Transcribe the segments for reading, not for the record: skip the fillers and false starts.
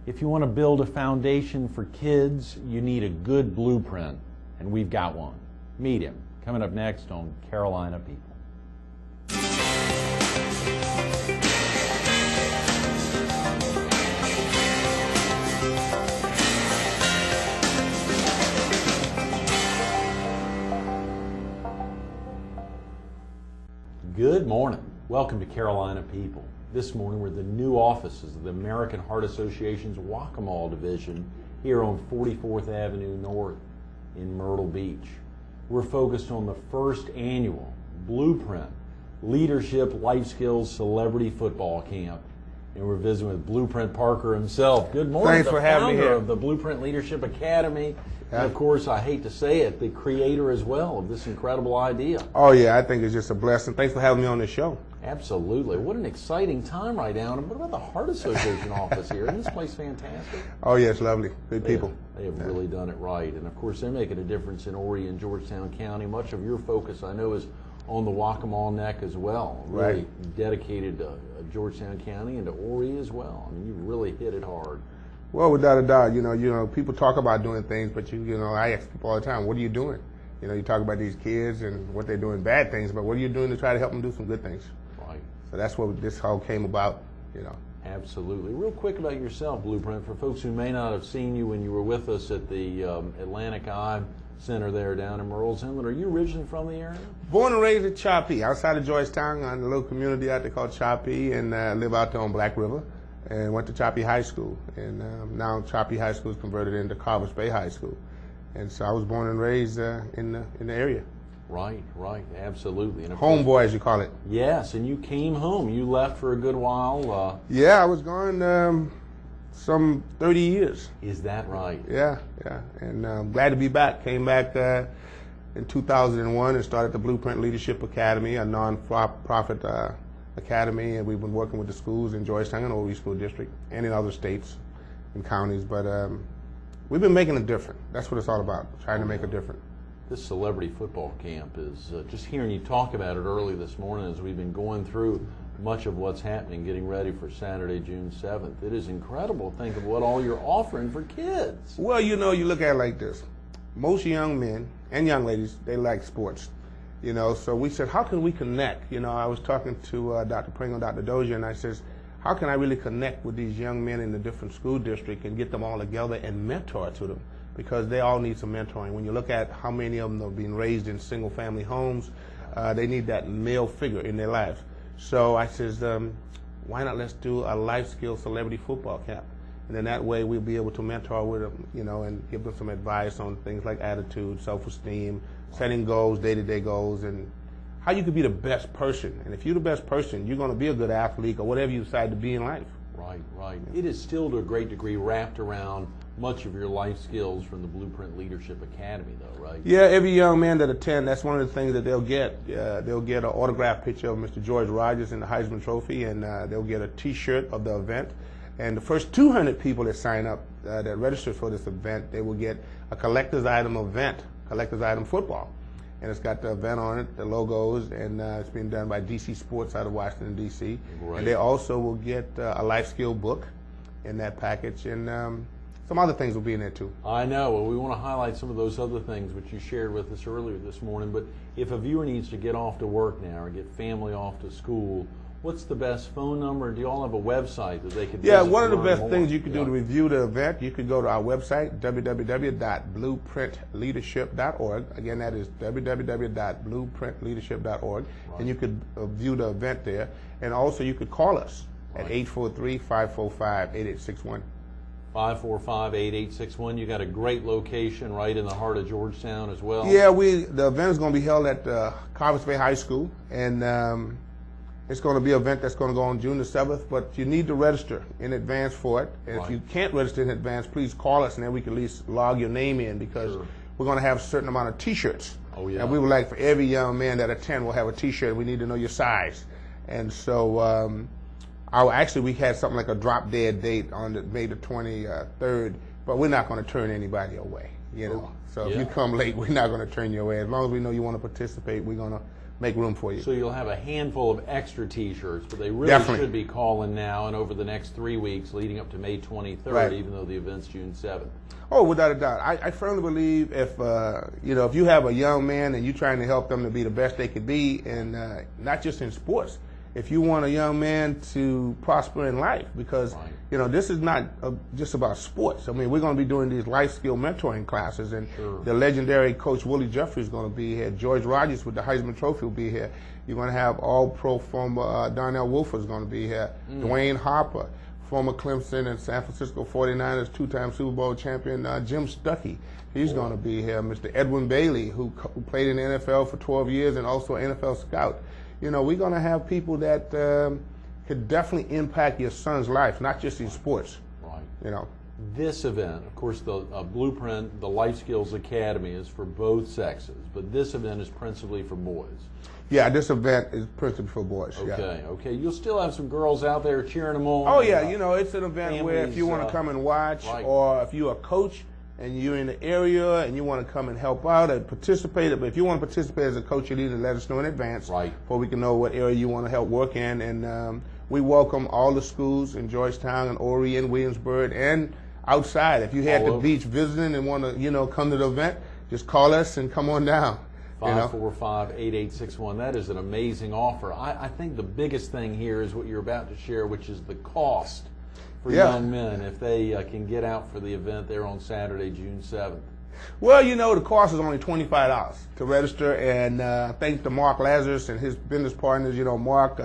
If you want to build a foundation for kids, you need a good blueprint, and we've got one. Meet him, coming up next on Carolina People. Good morning. Welcome to Carolina People. This morning we're at the new offices of the American Heart Association's Waccamaw Division here on 44th Avenue North in Myrtle Beach. We're focused on the first annual Blueprint Leadership Life Skills Celebrity Football Camp. And we're visiting with Blueprint Parker himself. Good morning. Thanks for having me here. The founder of the Blueprint Leadership Academy. And of course, I hate to say it, the creator as well of this incredible idea. Oh yeah, I think it's just a blessing. Thanks for having me on this show. Absolutely. What an exciting time right now. And what about the Heart Association office here? Isn't this place fantastic? Oh yeah, it's lovely. Good people. They have really done it right. And of course, they're making a difference in Horry and Georgetown County. Much of your focus, I know, is on the Waccamaw Neck as well. Really dedicated to Georgetown County and to Horry as well. I mean, you really hit it hard. Well, without a doubt, you know, people talk about doing things, but you know, I ask people all the time, what are you doing? You know, you talk about these kids and what they're doing bad things, but what are you doing to try to help them do some good things? Right. So that's what this all came about, you know. Absolutely. Real quick about yourself, Blueprint, for folks who may not have seen you when you were with us at the Atlantic Eye Center there down in Merle's Inlet. Are you originally from the area? Born and raised at Chapee, outside of Georgetown, in a little community out there called Chapee, and live out there on Black River. And went to Chapee High School, and now Chapee High School is converted into Carvers Bay High School, and so I was born and raised in the area. Right, absolutely. And Homeboy, as you call it. Yes, and you came home. You left for a good while. Yeah, I was gone some 30 years. Is that right? Yeah, and glad to be back. Came back in 2001 and started the Blueprint Leadership Academy, a non-profit academy, and we've been working with the schools in Georgetown and Horry School District and in other states and counties, but we've been making a difference. That's what it's all about, trying to make a difference. This celebrity football camp is just hearing you talk about it early this morning as we've been going through much of what's happening, getting ready for Saturday, June 7th. It is incredible to think of what all you're offering for kids. Well, you know, you look at it like this. Most young men and young ladies, they like sports. You know, so we said, how can we connect? You know, I was talking to Dr. Pringle, Dr. Dozier, and I says, how can I really connect with these young men in the different school districts and get them all together and mentor to them? Because they all need some mentoring. When you look at how many of them are being raised in single-family homes, they need that male figure in their lives. So I says, why not let's do a life skill celebrity football camp? And then that way we'll be able to mentor with them, you know, and give them some advice on things like attitude, self-esteem, setting goals, day-to-day goals, and how you could be the best person. And if you're the best person, you're going to be a good athlete or whatever you decide to be in life. Right. It is still to a great degree wrapped around much of your life skills from the Blueprint Leadership Academy, though, right? Yeah, every young man that attend, that's one of the things that they'll get. They'll get an autographed picture of Mr. George Rogers in the Heisman Trophy, and they'll get a T-shirt of the event. And the first 200 people that sign up, that register for this event, they will get a collector's item event, collector's item football. And it's got the event on it, the logos, and it's being done by DC Sports out of Washington, D.C. Right. And they also will get a life skill book in that package, and some other things will be in there too. I know. Well, we want to highlight some of those other things which you shared with us earlier this morning, but if a viewer needs to get off to work now or get family off to school, what's the best phone number? Do you all have a website that they could visit? Yeah, one of the best things you could do to review the event, you could go to our website, www.blueprintleadership.org. Again, that is www.blueprintleadership.org. Right. And you could view the event there. And also you could call us at 843-545-8861. 545-8861. You got a great location right in the heart of Georgetown as well. Yeah, the event is going to be held at Carvers Bay High School, and it's going to be an event that's going to go on June the 7th, but you need to register in advance for it. And if you can't register in advance, please call us, and then we can at least log your name in, because we're going to have a certain amount of T-shirts. Oh, yeah. And we would like for every young man that attend will have a T-shirt. We need to know your size. And so actually we had something like a drop dead date on May the 23rd, but we're not going to turn anybody away, you know. So if you come late, we're not going to turn you away. As long as we know you want to participate, we're going to make room for you. So you'll have a handful of extra T-shirts, but they really Definitely. should be calling now and over the next 3 weeks leading up to May 23rd, Right. even though the event's June 7th. Oh, without a doubt. I firmly believe if if you have a young man and you're trying to help them to be the best they could be, and not just in sports, if you want a young man to prosper in life, because Right. this is not just about sports. I mean, we're going to be doing these life skill mentoring classes, and Sure. the legendary Coach Willie Jeffrey is going to be here. George Rogers with the Heisman Trophy will be here. You're going to have All-Pro former Darnell Wolfer is going to be here. Dwayne Harper, former Clemson and San Francisco 49ers two-time Super Bowl champion Jim Stuckey. He's going to be here. Mr. Edwin Bailey, who played in the NFL for 12 years and also an NFL scout. We're going to have people that could definitely impact your son's life, not just in sports. Right. This event, of course, the Blueprint, the Life Skills Academy is for both sexes, but this event is principally for boys. Yeah, this event is principally for boys. Okay, okay. You'll still have some girls out there cheering them on. Oh, yeah. It's an event where if you want to come and watch, right. or if you're a coach and you're in the area and you want to come and help out and participate, but if you want to participate as a coach, you need to let us know in advance, right, so we can know what area you want to help work in. And we welcome all the schools in Georgetown and Horry and Williamsburg and outside. If you had the beach visiting and want to, come to the event, just call us and come on down. 545-8861. That is an amazing offer. I think the biggest thing here is what you're about to share, which is the cost for young men if they can get out for the event there on Saturday, June 7th. Well, the cost is only $25 to register, and thanks to Mark Lazarus and his business partners. Mark,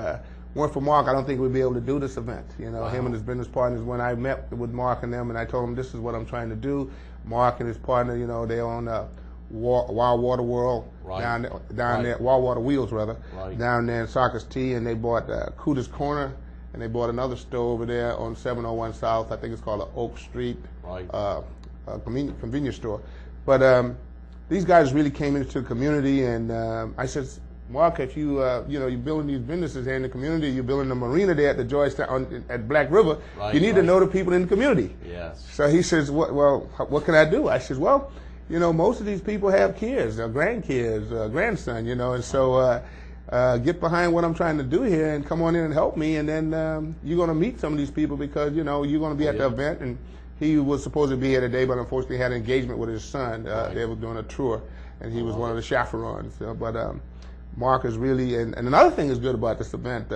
weren't for Mark, I don't think we'd be able to do this event. Wow. Him and his business partners, when I met with Mark and them, and I told them this is what I'm trying to do. Mark and his partner, they own Wild Water World, right, down there, Wild Water Wheels rather, right, down there in Soccer's Tee, and they bought Cooter's Corner, and they bought another store over there on 701 South. I think it's called Oak Street, right, convenience store. But these guys really came into the community, and I said, Mark, if you're building these businesses here in the community, you're building a marina there at the Georgetown at Black River, right, you need to know the people in the community. Yes. So he says, what can I do? I said, well, most of these people have kids, grandkids, grandson, and so get behind what I'm trying to do here and come on in and help me, and then you're going to meet some of these people because, you're going to be at the event, and he was supposed to be here today, but unfortunately had an engagement with his son. They were doing a tour, and he was one of the chaperones. But Mark is really, and another thing is good about this event,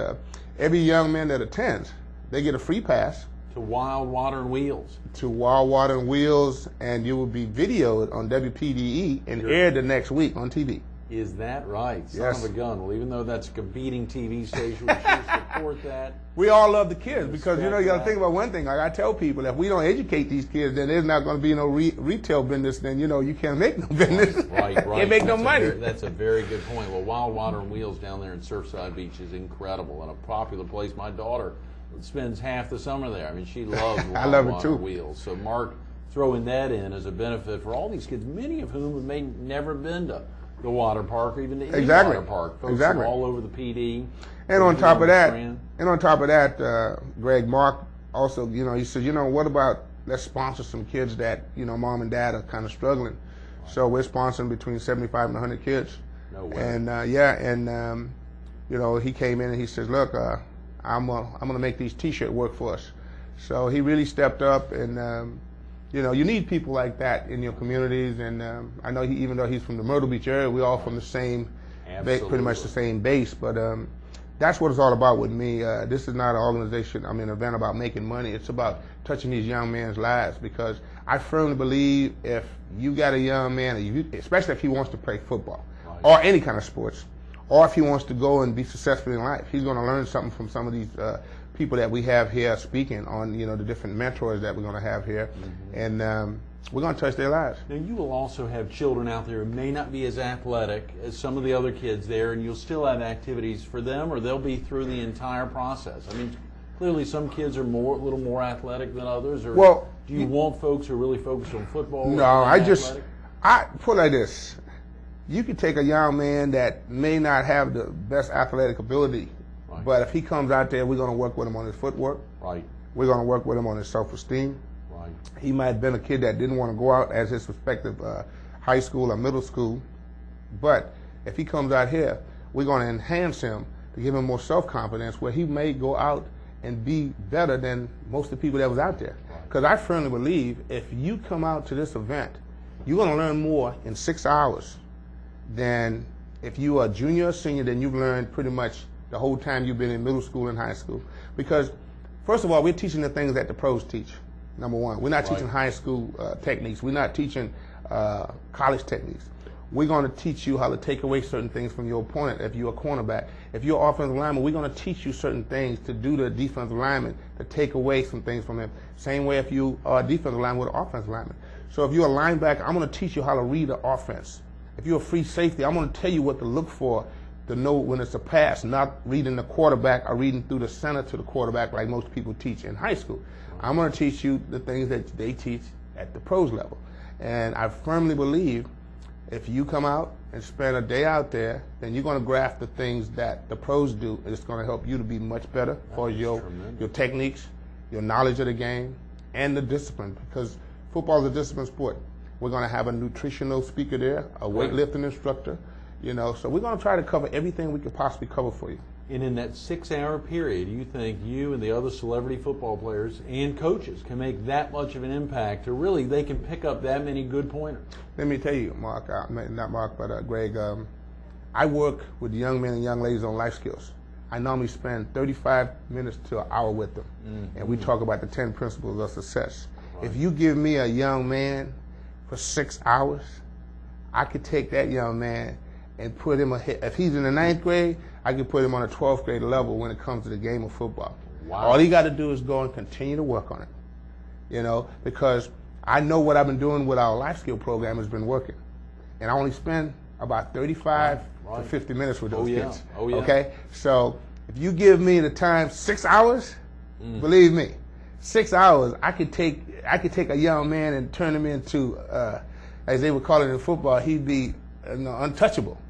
every young man that attends, they get a free pass to Wild Water and Wheels. To Wild Water and Wheels, and you will be videoed on WPDE and aired the next week on TV. Is that right? Son Yes. of a gun. Well, even though that's a competing TV station, we should support that. We all love the kids because, you got to that. think about one thing. Like I tell people, if we don't educate these kids, then there's not going to be no retail business. Then, you can't make no business. Right. Can't make no money. That's a very good point. Well, Wild Water and Wheels down there in Surfside Beach is incredible and a popular place. My daughter spends half the summer there. I mean, she loves I love it Wild too. Water Wheels. So Mark throwing that in as a benefit for all these kids, many of whom may never been to the water park or even to any water park. Folks from all over the PD. And on top of that, Greg, Mark also, he said, what about let's sponsor some kids that, mom and dad are kind of struggling. Right. So we're sponsoring between 75 and 100 kids. No way. And he came in and he says, look, I'm gonna make these T-shirts work for us. So he really stepped up, and you need people like that in your communities. And I know even though he's from the Myrtle Beach area, we're all from the same, pretty much the same base. But that's what it's all about with me. This is not an event about making money. It's about touching these young men's lives, because I firmly believe if you got a young man, especially if he wants to play football or any kind of sports, or if he wants to go and be successful in life, he's going to learn something from some of these people that we have here speaking on, the different mentors that we're going to have here. Mm-hmm. And we're going to touch their lives. Now, you will also have children out there who may not be as athletic as some of the other kids there, and you'll still have activities for them, or they'll be through the entire process. I mean, clearly some kids are a little more athletic than others, or do you want folks who are really focused on football? No, I put it like this. You could take a young man that may not have the best athletic ability, but if he comes out there, we're going to work with him on his footwork. Right. We're going to work with him on his self-esteem. Right. He might have been a kid that didn't want to go out as his respective high school or middle school, but if he comes out here, we're going to enhance him to give him more self-confidence where he may go out and be better than most of the people that was out there. Because I firmly believe if you come out to this event, you're going to learn more in 6 hours than if you are a junior or senior than you've learned pretty much the whole time you've been in middle school and high school. Because, first of all, we're teaching the things that the pros teach, number one. We're not teaching high school techniques. We're not teaching college techniques. We're going to teach you how to take away certain things from your opponent if you're a cornerback. If you're an offensive lineman, we're going to teach you certain things to do to a defensive lineman to take away some things from him. Same way if you are a defensive lineman with an offensive lineman. So if you're a linebacker, I'm going to teach you how to read the offense. If you're a free safety, I'm going to tell you what to look for to know when it's a pass, not reading the quarterback or reading through the center to the quarterback like most people teach in high school. I'm going to teach you the things that they teach at the pros level. And I firmly believe if you come out and spend a day out there, then you're going to grasp the things that the pros do, and it's going to help you to be much better for your techniques, your knowledge of the game, and the discipline, because football is a discipline sport. We're going to have a nutritional speaker there, a weightlifting instructor, you know, so we're going to try to cover everything we could possibly cover for you. And in that 6-hour period, you think you and the other celebrity football players and coaches can make that much of an impact, or really they can pick up that many good pointers? Let me tell you, Mark, not Mark, but Greg, I work with young men and young ladies on life skills. I normally spend 35 minutes to an hour with them, and we talk about the 10 principles of success. If you give me a young man for 6 hours, I could take that young man and put him ahead. If he's in the 9th grade, I can put him on a 12th grade level when it comes to the game of football. Wow. All he got to do is go and continue to work on it, you know, because I know what I've been doing with our life skill program has been working. And I only spend about 35 to 50 minutes with those kids. Oh, yeah. Okay? So if you give me the time 6 hours, believe me, 6 hours, I could take a young man and turn him into, as they would call it in football, he'd be untouchable.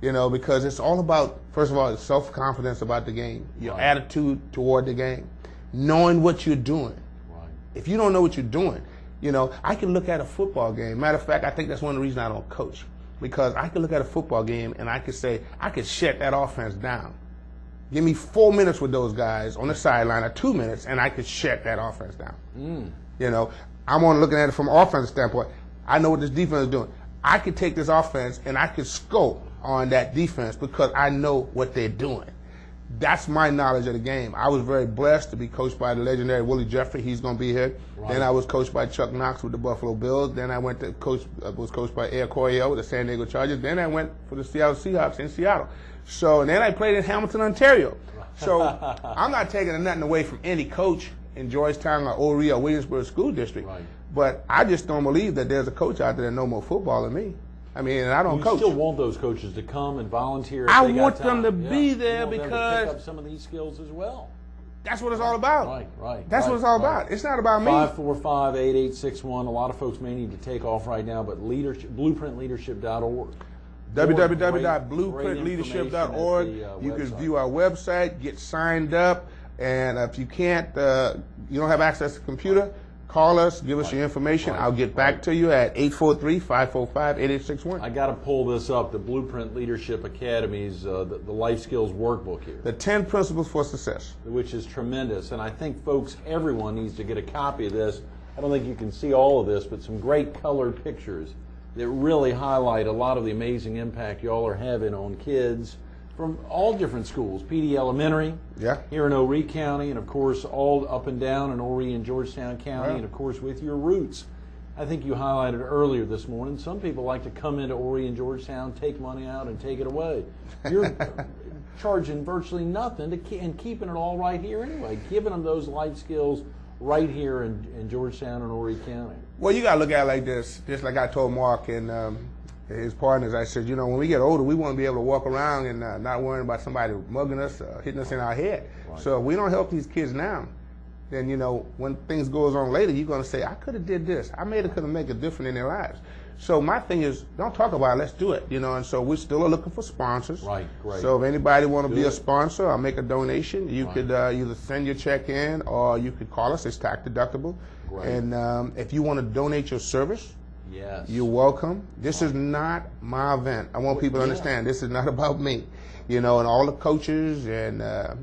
You know, because it's all about, first of all, it's self-confidence about the game, your attitude toward the game, knowing what you're doing. Right. If you don't know what you're doing, you know, I can look at a football game. Matter of fact, I think that's one of the reasons I don't coach, because I can look at a football game and I can say, I could shut that offense down. Give me 4 minutes with those guys on the sideline, or 2 minutes, and I could shut that offense down. You know, I'm on looking at it from an offensive standpoint. I know what this defense is doing. I could take this offense and I could scope on that defense because I know what they're doing. That's my knowledge of the game. I was very blessed to be coached by the legendary Willie Jeffrey. He's going to be here. Right. Then I was coached by Chuck Knox with the Buffalo Bills. Then I went to was coached by Air Coryell with the San Diego Chargers. Then I went for the Seattle Seahawks in Seattle. So, and then I played in Hamilton, Ontario. So I'm not taking nothing away from any coach in Georgetown or Horry or Williamsburg School District. Right. But I just don't believe that there's a coach out there that knows more football than me. I mean, and I don't coach. You still want those coaches to come and volunteer. I want them to be there because because them to pick up some of these skills as well. That's what it's all about. Right. That's what it's all about. It's not about me. 545-8861. A lot of folks may need to take off right now, but blueprintleadership.org. www.blueprintleadership.org. You can view our website, get signed up, and if you can't, you don't have access to a computer, call us, give us your information. I'll get back to you at 843-545-8861. I got to pull this up, the Blueprint Leadership Academy's the life skills workbook here. The 10 principles for success. Which is tremendous, and I think, folks, everyone needs to get a copy of this. I don't think you can see all of this, but some great colored pictures that really highlight a lot of the amazing impact y'all are having on kids from all different schools, PD Elementary, here in Horry County, and of course all up and down in Horry and Georgetown County, and of course with your roots. I think you highlighted earlier this morning, some people like to come into Horry and Georgetown, take money out, and take it away. You're charging virtually nothing and keeping it all right here anyway, giving them those life skills right here in Georgetown and Horry County. Well, you got to look at it like this, just like I told Mark and his partners. I said, you know, when we get older, we want to be able to walk around and not worrying about somebody mugging us, hitting us in our head. Right. So if we don't help these kids now, then, you know, when things goes on later, you're going to say, I could have did this. I could have made a difference in their lives. So my thing is, don't talk about it, let's do it, you know, and so we still are looking for sponsors. Right, great. So if anybody want to be a sponsor or make a donation, you could either send your check in or you could call us. It's tax deductible. Great. And if you want to donate your service, Yes. You're welcome. This is not my event. I want people to understand this is not about me. You know, and all the coaches and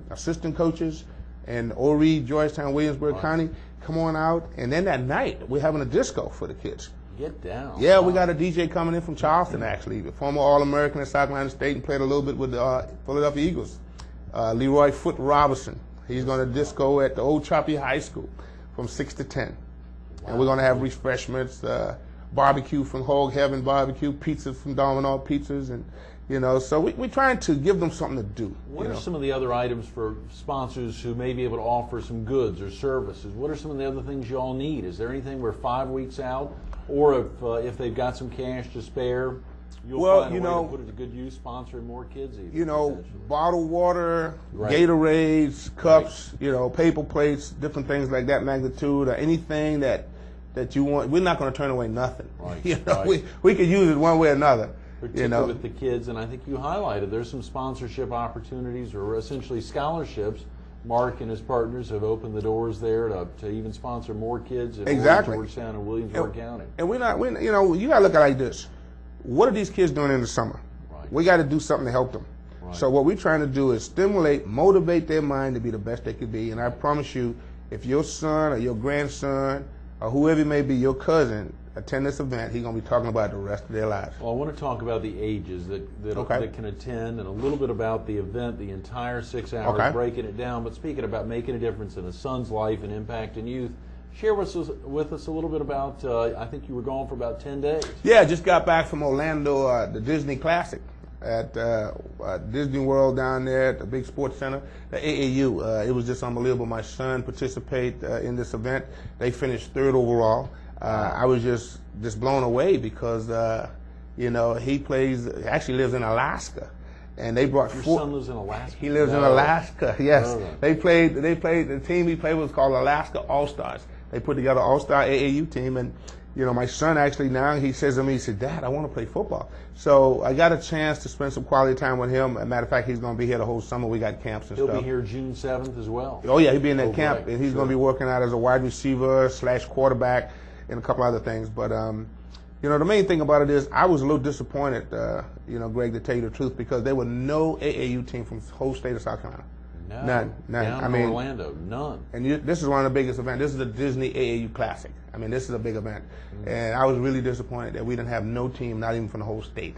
assistant coaches and Ori, Georgetown, Williamsburg County, come on out. And then that night, we're having a disco for the kids. Get down. Yeah, we got a DJ coming in from Charleston, actually, the former All-American at South Carolina State and played a little bit with the Philadelphia Eagles. Leroy Foot Robinson. He's going to disco at the Old Choppy High School from 6 to 10. Wow. And we're going to have refreshments, barbecue from Hog Heaven Barbecue, pizzas from Domino Pizzas, and you know, so we're trying to give them something to do. What are some of the other items for sponsors who may be able to offer some goods or services? What are some of the other things you all need? Is there anything we're 5 weeks out, or if they've got some cash to spare, you'll find a way to put it to good use, sponsoring more kids even? You know, bottled water, Gatorades, cups, you know, paper plates, different things like that magnitude, or anything that you want. We're not going to turn away nothing. Right. You know, we could use it one way or another. Particularly with the kids, and I think you highlighted there's some sponsorship opportunities or essentially scholarships. Mark and his partners have opened the doors there to even sponsor more kids in Georgetown and Williamsburg County. And you know, you got to look at it like this. What are these kids doing in the summer? Right. We got to do something to help them. Right. So what we're trying to do is stimulate, motivate their mind to be the best they could be. And I promise you, if your son or your grandson or whoever it may be, your cousin, attend this event, he's going to be talking about the rest of their lives. Well, I want to talk about the ages that can attend and a little bit about the event, the entire 6 hours, breaking it down. But speaking about making a difference in a son's life and impacting youth, share with us a little bit about, I think you were gone for about 10 days. Yeah, just got back from Orlando, the Disney Classic at Disney World down there at the big sports center, the AAU. It was just unbelievable. My son participated in this event. They finished 3rd overall. I was just blown away because, you know, he actually lives in Alaska. And they brought Your son lives in Alaska? He lives in Alaska, yes. They played, the team he played was called Alaska All-Stars. They put together an All-Star AAU team, and, you know, my son actually now, he says to me, he said, Dad, I want to play football. So I got a chance to spend some quality time with him. As a matter of fact, he's going to be here the whole summer. We got camps and stuff. He'll be here June 7th as well? Oh, yeah, he'll be in that camp, and he's going to be working out as a wide receiver / quarterback and a couple other things. But, you know, the main thing about it is I was a little disappointed, you know, Greg, to tell you the truth, because there were no AAU team from the whole state of South Carolina. No. None. Down in Orlando, none. And this is one of the biggest events. This is the Disney AAU Classic. I mean, this is a big event. And I was really disappointed that we didn't have no team, not even from the whole state.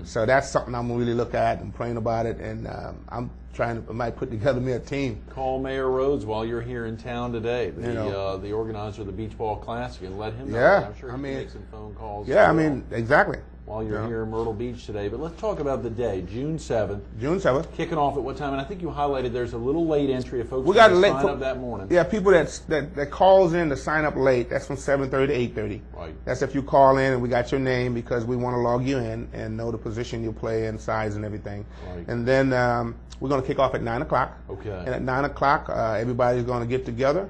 So that's something I'm going to really look at and praying about it. And I'm trying to, I might put together me a team. Call Mayor Rhodes while you're here in town today, the organizer of the Beach Ball Classic, and let him know. Yeah. I'm sure he can make some phone calls. Yeah, I mean, exactly. While you're here in Myrtle Beach today. But let's talk about the day, June 7th. June 7th. Kicking off at what time? And I think you highlighted there's a little late entry if folks want to sign up that morning. Yeah, people that calls in to sign up late, that's from 7:30 to 8:30. Right. That's if you call in and we got your name, because we want to log you in and know the position you play and size and everything. Right. And then we're going to kick off at 9 o'clock. Okay. And at 9 o'clock, everybody's going to get together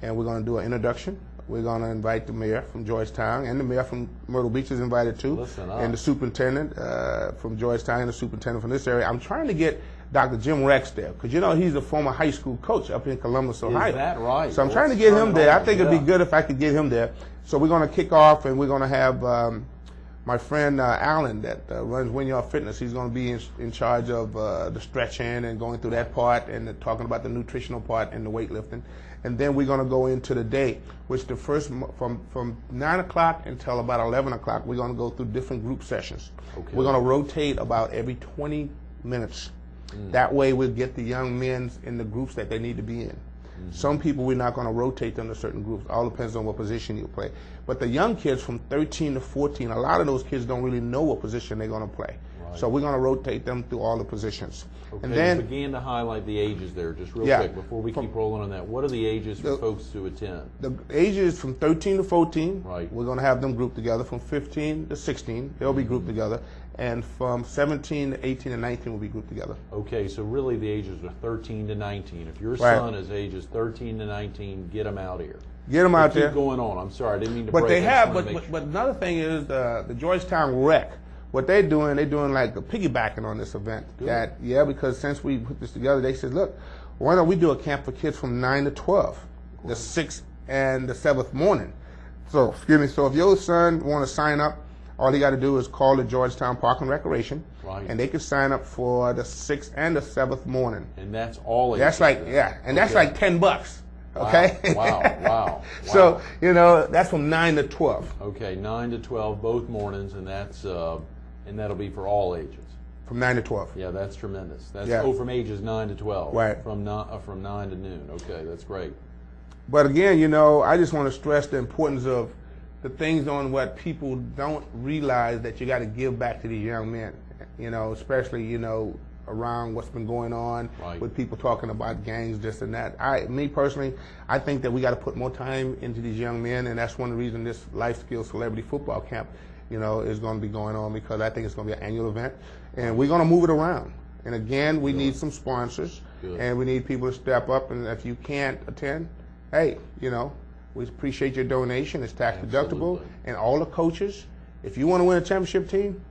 and we're going to do an introduction. We're going to invite the mayor from Georgetown, and the mayor from Myrtle Beach is invited too. Listen up. And the superintendent from Georgetown, and the superintendent from this area. I'm trying to get Dr. Jim Rex there, because, you know, he's a former high school coach up in Columbus, Ohio. Is that right? So I'm trying to get him there. I think it'd be good if I could get him there. So we're going to kick off, and we're going to have my friend Alan that runs Winyard Fitness. He's going to be in charge of the stretching and going through that part, and talking about the nutritional part and the weightlifting. And then we're going to go into the day, which the first, from 9 o'clock until about 11 o'clock, we're going to go through different group sessions. Okay. We're going to rotate about every 20 minutes. That way we'll get the young men in the groups that they need to be in. Some people, we're not going to rotate them to certain groups. All depends on what position you play. But the young kids from 13 to 14, a lot of those kids don't really know what position they're going to play. Right. So we're going to rotate them through all the positions. Okay, and then you began to highlight the ages there just real quick before we keep rolling on that. What are the ages for folks to attend? The ages from 13 to 14, right. We're going to have them grouped together. From 15 to 16, they'll be grouped together. And from 17 to 18 and 19 will be grouped together. Okay, so really the ages are 13 to 19. If your son is ages 13 to 19, get him out here. Get them out there. Keep going on. I'm sorry, I didn't mean to break. But they have. But another thing is the Georgetown Rec. What they're doing like a piggybacking on this event. Good. Because since we put this together, they said, look, why don't we do a camp for kids from 9 to 12, the 6th and the 7th morning, So, excuse me. So if your son want to sign up, all he got to do is call the Georgetown Park and Recreation, Right. and they can sign up for the 6th and the 7th morning. And that's all. That's like that's like $10. Okay. Wow. So that's from 9 to 12. Okay, 9 to 12 both mornings, and that'll be for all ages. From 9 to 12. Yeah, that's tremendous. That's from ages 9 to 12. Right. From 9 to noon. Okay, that's great. But again, I just want to stress the importance of the things on what people don't realize that you got to give back to these young men. Especially around what's been going on with people talking about gangs, this and that. Me personally, I think that we got to put more time into these young men, and that's one of the reasons this Life Skills Celebrity Football Camp, is going to be going on, because I think it's going to be an annual event, and we're going to move it around. And again, we need some sponsors, and we need people to step up. And if you can't attend, hey, we appreciate your donation. It's tax deductible, and all the coaches. If you want to win a championship team,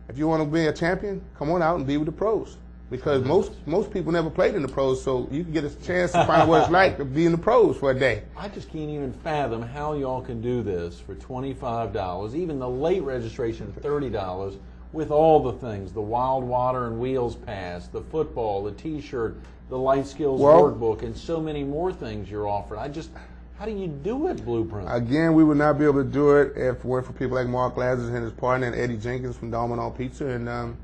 if you want to be a champion, come on out and be with the pros. Because most people never played in the pros, so you can get a chance to find what it's like to be in the pros for a day. I just can't even fathom how y'all can do this for $25, even the late registration $30, with all the things, the Wild Water and Wheels Pass, the football, the T-shirt, the Life Skills Workbook, and so many more things you're offering. How do you do it, Blueprint? Again, we would not be able to do it if it weren't for people like Mark Lazarus and his partner, and Eddie Jenkins from Domino Pizza, and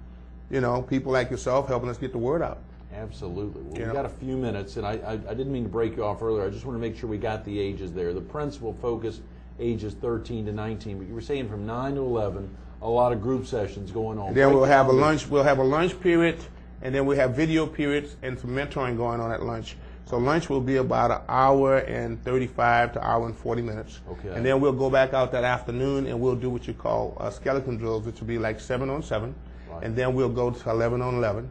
people like yourself helping us get the word out. Absolutely. Well, we've got a few minutes, and I didn't mean to break you off earlier. I just want to make sure we got the ages there. The principal focus ages 13 to 19, but you were saying from 9 to 11, a lot of group sessions going on. And then we'll have a lunch. We'll have a lunch period, and then we have video periods and some mentoring going on at lunch. So lunch will be about an hour and 35 to an hour and 40 minutes. Okay. And then we'll go back out that afternoon and we'll do what you call skeleton drills, which will be like 7 on 7. Right. And then we'll go to 11 on 11.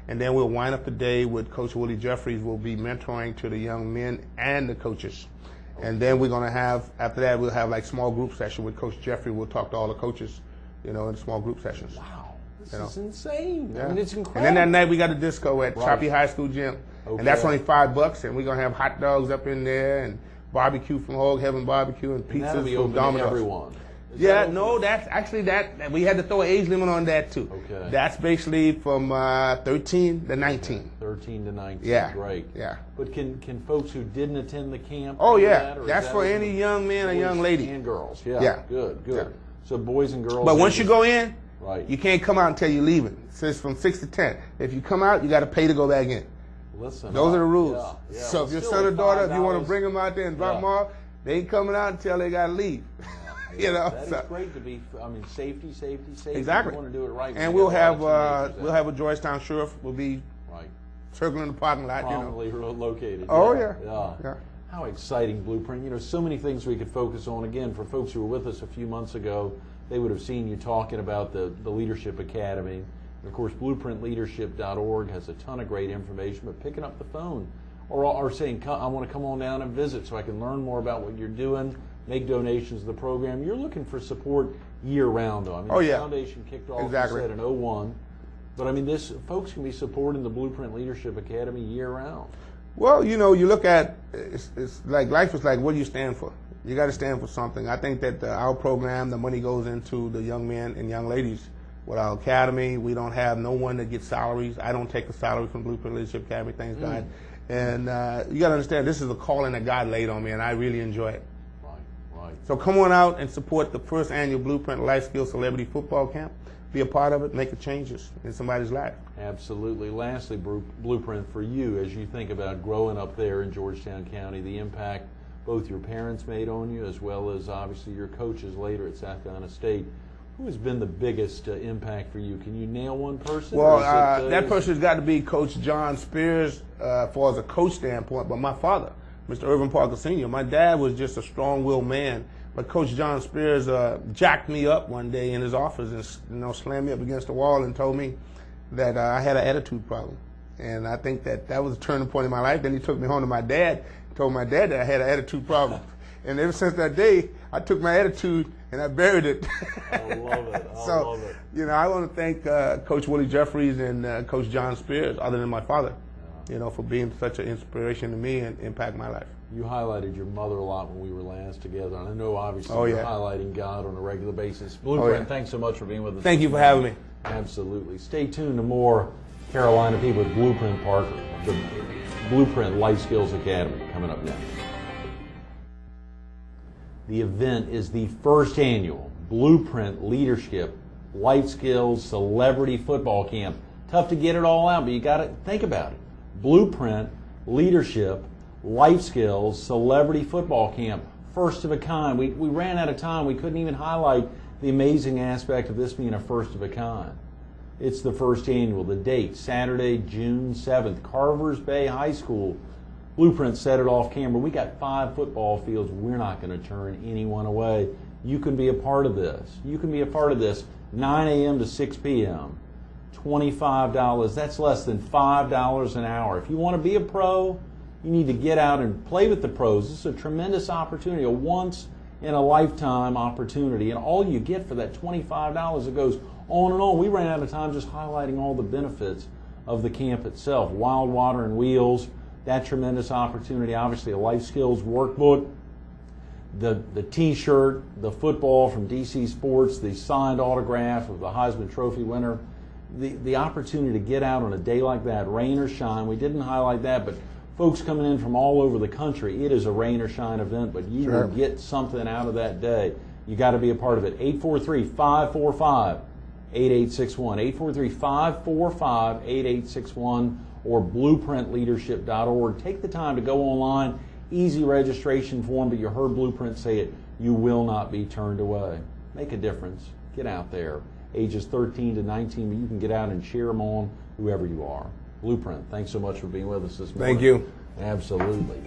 And then we'll wind up the day with Coach Willie Jeffries will be mentoring to the young men and the coaches. Okay. And then we're going to have, after that, we'll have like small group session with Coach Jeffrey. We'll talk to all the coaches, in small group sessions. Wow. This is insane. Yeah. I mean, it's incredible. And then that night we got a disco at Choppy High School Gym. Okay. And that's only $5, and we're going to have hot dogs up in there and barbecue from Hog Heaven Barbecue and pizzas from Domino's. Everyone. That's actually that. We had to throw an age limit on that too. Okay. That's basically from 13 to 19. 13 to 19. Yeah. Great. Yeah. But can folks who didn't attend the camp? Oh yeah. That's for any young man or young lady. And girls. Yeah. Yeah. Good. Yeah. So boys and girls. But once you go in, right, you can't come out until you're leaving. So it's from 6 to 10. If you come out, you got to pay to go back in. Listen, those are the rules. Yeah. So if your son or daughter, if you want to bring them out there and drop them off, they ain't coming out until they got to leave. That is great to be. I mean, safety. Exactly. You want to do it right. And we'll have a Georgetown sheriff will be circling the parking lot. Prominently located. Oh yeah. How exciting, Blueprint. So many things we could focus on. Again, for folks who were with us a few months ago, they would have seen you talking about the Leadership Academy. And of course, BlueprintLeadership.org has a ton of great information, but picking up the phone or saying, I want to come on down and visit so I can learn more about what you're doing, make donations to the program. You're looking for support year-round, though. I mean, the foundation kicked off, you said, in 2001. But, I mean, folks can be supporting the Blueprint Leadership Academy year-round. Well, you look at, it's like life is like, what do you stand for? You got to stand for something. I think that our program, the money goes into the young men and young ladies. With our academy, we don't have no one that gets salaries. I don't take a salary from Blueprint Leadership Academy, thanks God. And you got to understand, this is a calling that God laid on me, and I really enjoy it. Right. So come on out and support the first annual Blueprint Life Skills Celebrity Football Camp. Be a part of it, make the changes in somebody's life. Absolutely. Lastly, Blueprint, for you, as you think about growing up there in Georgetown County, the impact both your parents made on you as well as obviously your coaches later at South Carolina State, who has been the biggest impact for you? Can you nail one person? Well, that person's got to be Coach John Spears as a coach standpoint, but my father, Mr. Ervin Parker Sr. My dad was just a strong-willed man, but Coach John Spears jacked me up one day in his office and slammed me up against the wall and told me that I had an attitude problem. And I think that was a turning point in my life. Then he took me home to my dad, told my dad that I had an attitude problem. And ever since that day, I took my attitude and I buried it. I love it. Love it. I want to thank Coach Willie Jeffries and Coach John Spears, other than my father. for being such an inspiration to me and impact my life. You highlighted your mother a lot when we were last together, and I know obviously you're highlighting God on a regular basis. Blueprint, thanks so much for being with us. Thank you for having me. Absolutely. Stay tuned to more Carolina People with Blueprint Parker, the Blueprint Life Skills Academy, coming up next. The event is the first annual Blueprint Leadership Life Skills Celebrity Football Camp. Tough to get it all out, but you got to think about it. Blueprint Leadership Life Skills Celebrity Football Camp, first of a kind. We ran out of time. We couldn't even highlight the amazing aspect of this being a first of a kind. It's the first annual. The date, Saturday, June 7th, Carvers Bay High School. Blueprint set it off camera. We got 5 football fields. We're not going to turn anyone away. You can be a part of this. You can be a part of this. 9 a.m. to 6 p.m. $25. That's less than $5 an hour. If you want to be a pro, you need to get out and play with the pros. This is a tremendous opportunity, a once-in-a-lifetime opportunity. And all you get for that $25, it goes on and on. We ran out of time just highlighting all the benefits of the camp itself. Wild Water and Wheels, that tremendous opportunity. Obviously, a life skills workbook, the T-shirt, the football from DC Sports, the signed autograph of the Heisman Trophy winner. The opportunity to get out on a day like that, rain or shine. We didn't highlight that, but folks coming in from all over the country, it is a rain or shine event, but you will get something out of that day. You got to be a part of it. 843-545-8861. 843-545-8861 or blueprintleadership.org. Take the time to go online. Easy registration form, but you heard Blueprint say it. You will not be turned away. Make a difference. Get out there. Ages 13 to 19, but you can get out and cheer them on, whoever you are. Blueprint, thanks so much for being with us this morning. Thank you. Absolutely.